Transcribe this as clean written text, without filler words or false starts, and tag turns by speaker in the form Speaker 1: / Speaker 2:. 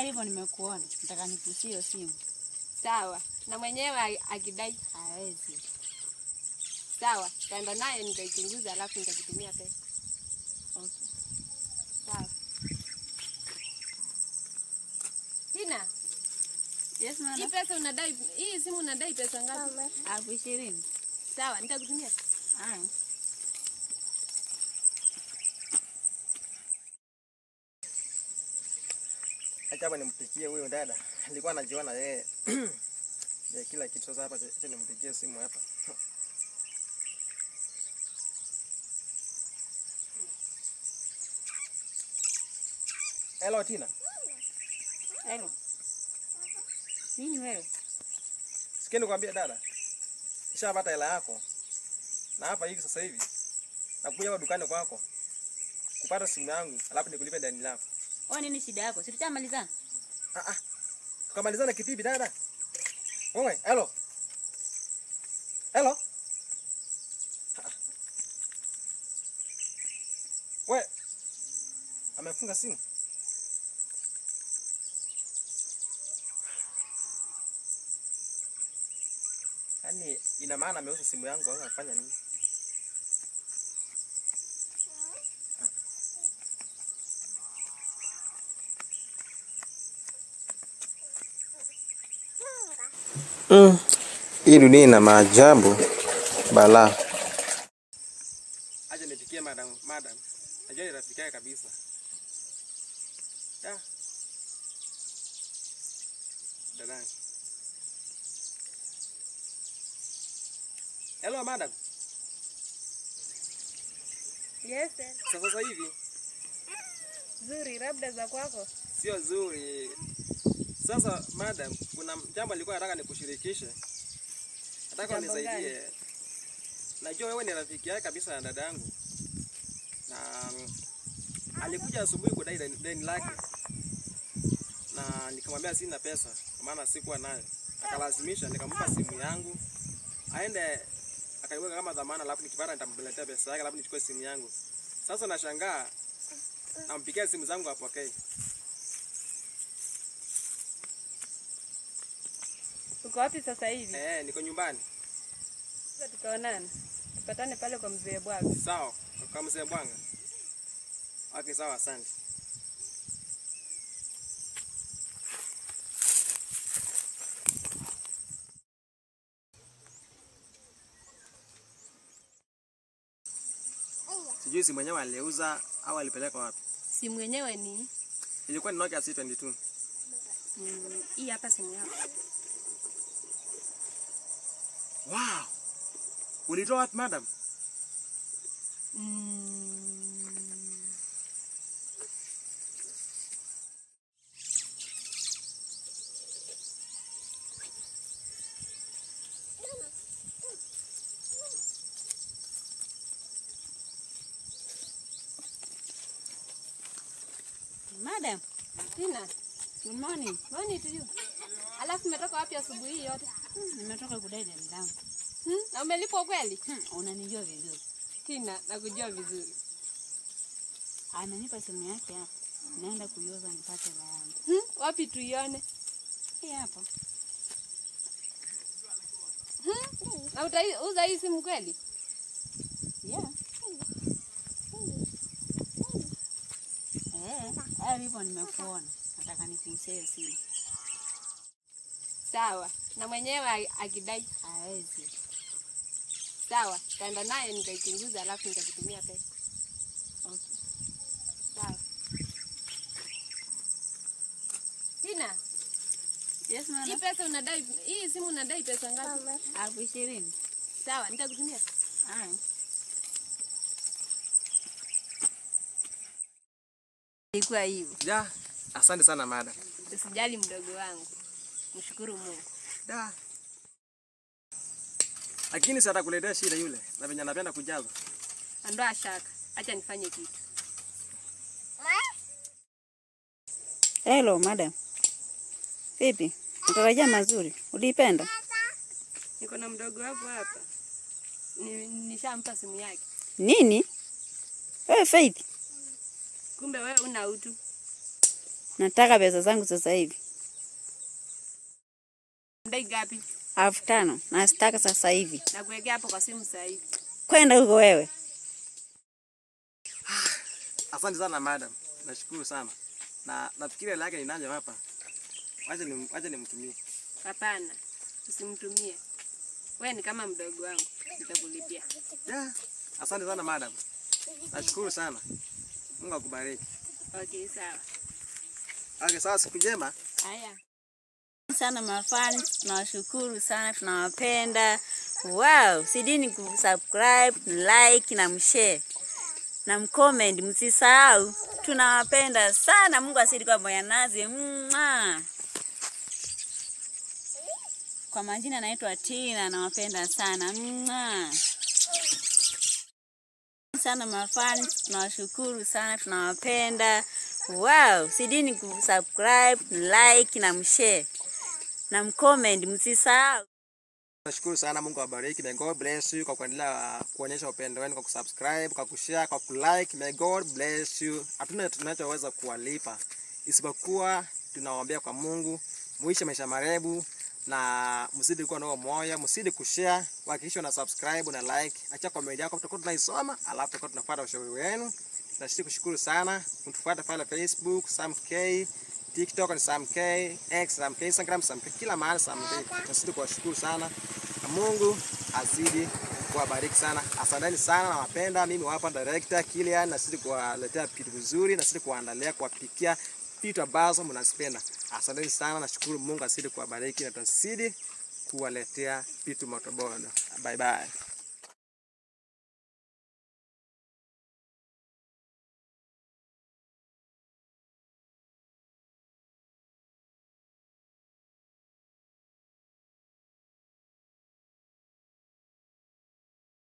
Speaker 1: hivyo nimekuona. Nataka nikushie hiyo simu.
Speaker 2: Sawa. Na mwenyewe akidai
Speaker 1: hawezi.
Speaker 2: Sawa. Taenda naye nikaichunguza alafu nitakutumia pesa.
Speaker 1: Okay.
Speaker 2: Sawa. Tina.
Speaker 1: Yes, mama.
Speaker 2: Hii pesa unadai, hii simu unadai pesa ngapi?
Speaker 1: 20,000.
Speaker 2: Sawa, nitakutumia.
Speaker 1: Haya.
Speaker 3: Acha hapa nimpigie huyo dada. Nilikuwa anajiona yeye. Ya kila kitu sasa hapa acha nimpigie simu hapa. Hello Tina.
Speaker 1: Hello. Nini wewe?
Speaker 3: Sikia nikwambia dada. Nishapata hela yako. Na hapa hivi sasa hivi nakuja hapa dukani kwako kupata simu yangu, alafu nikulipe deni lako.
Speaker 1: Nini shida yako? Si tutamalizana?
Speaker 3: Tukamalizana kipipi dada? Wewe, hello. Hello. Wewe. Amefunga simu. Yaani ina maana ameuza simu yangu au anafanya nini? Hii dunia ina maajabu balaa. Aje nipikie madam. Najua ni rafiki yake kabisa. Dada. Hello madam.
Speaker 2: Yes.
Speaker 3: Sasa hivi.
Speaker 2: Zuri, labda za kwako.
Speaker 3: Sio zuri. Sasa madam, kuna jambo nilikuwa nataka nikushirikishe. Nataka unisaidie. Najua wewe ni rafiki yake kabisa na dada yangu. Na alikuja asubuhi kudai deni lake. Na nikamwambia sina pesa, kwa maana sikuwa nayo. Akalazimisha nikampa simu yangu. Aende akaiweka kama dhamana, alafu nikipata nitamletea pesa yake, alafu nichukue simu yangu. Sasa nashangaa ampigia simu zangu apokee.
Speaker 2: Uko wapi sasa hivi?
Speaker 3: Niko nyumbani.
Speaker 2: Sasa tutaonana. Tupatane pale kwa mzee Bwanga.
Speaker 3: Sawa, kwa mzee Bwanga. Okay, sawa, asante. Sijui simu yenyewe aliuza au alipeleka wapi.
Speaker 2: Simu yenyewe ni
Speaker 3: ilikuwa ni Nokia C22.
Speaker 2: Hii hapa simu yako.
Speaker 3: Wow. Ulitoa wapi madam?
Speaker 1: Madam.
Speaker 2: Tina.
Speaker 1: Good morning.
Speaker 2: Morning to you. Alafu umetoka wapi asubuhi hii yote?
Speaker 1: Nimetoka kudai deni langu.
Speaker 2: Na umelipwa kweli?
Speaker 1: Unanijua vizuri.
Speaker 2: Tina, nakujua vizuri.
Speaker 1: Amenipa simu yake hapa. Naenda kuiuza nipate hela yangu.
Speaker 2: Wapi tuione?
Speaker 1: Hii hapa.
Speaker 2: Na utauza hii simu kweli?
Speaker 1: Yeah. Hivyo nimekuona. Nataka nikushie hiyo simu.
Speaker 2: Sawa. Na mwenyewe akidai
Speaker 1: hawezi.
Speaker 2: Sawa. Taenda naye nikaichunguza alafu nitakutumia pesa.
Speaker 1: Okay.
Speaker 2: Sawa. Tina.
Speaker 1: Yes, mama.
Speaker 2: Hii pesa unadai, hii simu unadai pesa ngapi?
Speaker 1: 20,000.
Speaker 2: Sawa, nitakutumia.
Speaker 1: Haya. Ilikuwa hivyo.
Speaker 3: Ja, asante sana madam.
Speaker 2: Usijali mdogo wangu. Mshukuru Mungu.
Speaker 3: Lakini si atakuletea shida yule. Na venye anapenda kujaza.
Speaker 2: Ondoa shaka. Acha nifanye kitu.
Speaker 1: Hello, madam. Vipi? Unatarajia mazuri. Ulipenda?
Speaker 2: Niko na mdogo wako hapa. Nishampa simu yake.
Speaker 1: Nini? Wewe Faith.
Speaker 2: Kumbe wewe una utu.
Speaker 1: Nataka pesa zangu sasa hivi.
Speaker 2: Ndai gapi?
Speaker 1: 5,000 na sitaka sasa hivi.
Speaker 2: Nakuwekea hapo kwa simu sasa hivi.
Speaker 1: Kwenda huko wewe.
Speaker 3: Asante sana madam. Nashukuru sana. Na nafikiria lake ninaje hapa. Wacha nimtumie.
Speaker 2: Hapana. Usimtumie. Wewe ni kama mdogo wangu. Nitakulipia.
Speaker 3: Yeah. Asante sana madam. Nashukuru sana. Mungu akubariki.
Speaker 2: Okay, sawa.
Speaker 3: Okay, sawa, siku njema.
Speaker 2: Haya.
Speaker 1: Sana mafani, tunawashukuru sana, tunawapenda. Wow, sidini kusubscribe, like na mshare. Na mcomment, msisahau. Tunawapenda sana. Mungu asidi kwa moyo nazi. Kwa majina naitwa Tina, nawapenda sana. Sana mafani, tunawashukuru sana, tunawapenda. Wow, sidini kusubscribe, like na mshare. Na mcomment, msisahau.
Speaker 3: Nashukuru sana, Mungu awabariki. May God bless you kwa kuendelea kuonyesha upendo wenu kwa kusubscribe, kwa kushare, kwa kulike. May God bless you. Hatuna tunachoweza kuwalipa isipokuwa tunawaombea kwa Mungu muishi maisha marefu, na msidi kuwa na moyo, msidi kushare, hakikisha na subscribe na like. Acha comment yako, tutakuwa tunaisoma, alafu tutakuwa tunafuata ushauri wenu. Nashukuru kushukuru sana. Mtufuate pale Facebook Sam K, TikTok ni Sam K, X Sam K, Instagram Sam K, kila mahali Sam K. Tunasidi kuwashukuru sana. Na Mungu azidi kuwabariki sana. Asanteni sana, nawapenda. Mimi hapa director Kilian, nasidi kuwaletea vitu vizuri, nasidi kuandalia kuwapikia vitu ambazo mnazipenda. Asanteni sana, nashukuru. Mungu azidi kuwabariki na tunasidi kuwaletea vitu moto moto. Bye bye.